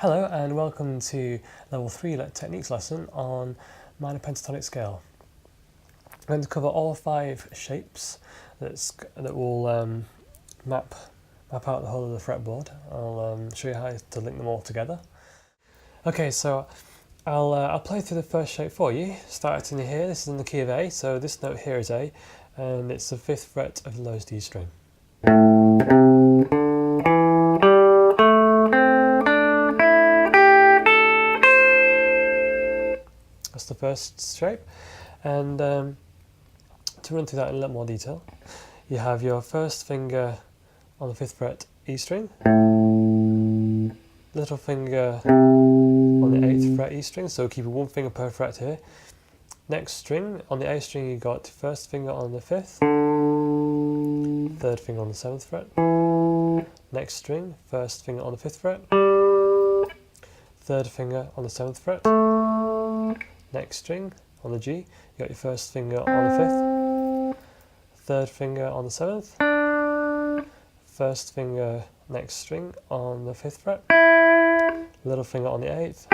Hello and welcome to Level 3 Techniques lesson on minor pentatonic scale. I'm going to cover all 5 shapes that will map out the whole of the fretboard. I'll show you how to link them all together. Okay, so I'll play through the first shape for you. Starting here, this is in the key of A, so this note here is A, and it's the 5th fret of the lowest D string. That's the first shape, and to run through that in a little more detail, you have your first finger on the 5th fret E string, little finger on the 8th fret E string, so keep one finger per fret here. Next string, on the A string you got first finger on the 5th, third finger on the 7th fret, next string, first finger on the 5th fret, third finger on the 7th fret, next string, on the G, you got your first finger on the 5th, third finger on the 7th, first finger next string on the 5th fret, little finger on the 8th,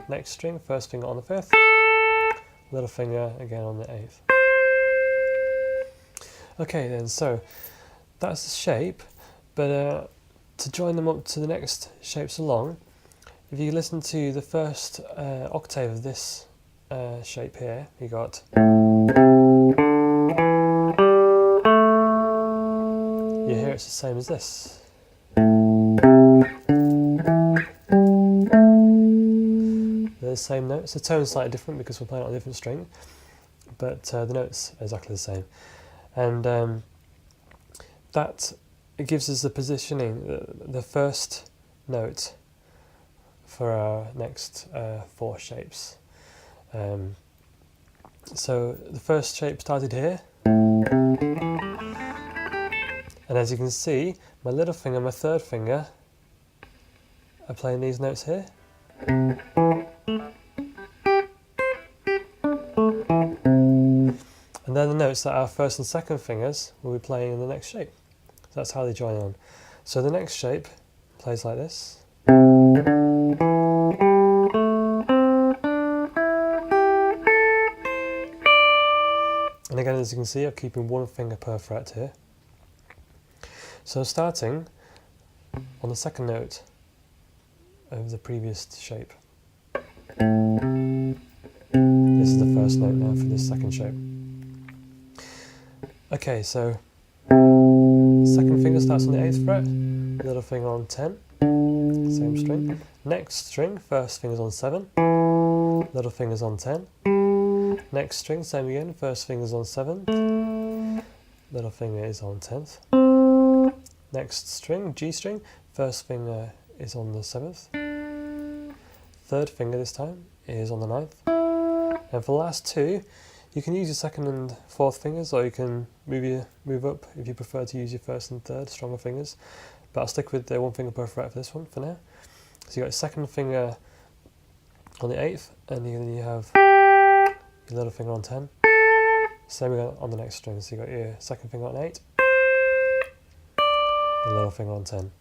next string, first finger on the 5th, little finger again on the 8th. Okay then, so that's the shape, but to join them up to the next shapes along, if you listen to the first octave of this shape here, you got, you hear it's the same as this. They're the same notes. The tone's slightly different because we're playing on a different string, but the notes are exactly the same. And that it gives us the positioning, the first note for our next 4 shapes. So the first shape started here, and as you can see, my little finger and my third finger are playing these notes here. And they're the notes that our first and second fingers will be playing in the next shape. So that's how they join on. So the next shape plays like this. And again, as you can see, I'm keeping one finger per fret here. So starting on the second note of the previous shape. This is the first note now for this second shape. Okay, so second finger starts on the 8th fret, little finger on 10, same string. Next string, first finger's on 7, little finger's on 10. Next string, same again, first finger's on 7th, little finger is on 10th. Next string, G string, first finger is on the 7th, third finger this time is on the 9th. And for the last 2, you can use your second and 4th fingers, or you can move up if you prefer to use your first and third stronger fingers. But I'll stick with the 1 finger per fret for this one for now. So you got your second finger on the 8th, and then you have your little finger on 10. Same again on the next string, so you got your second finger on 8, your little finger on 10.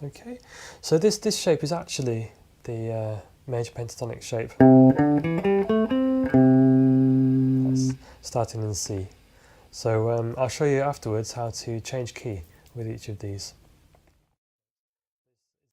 Okay, so this shape is actually the major pentatonic shape. That's starting in C. So I'll show you afterwards how to change key with each of these.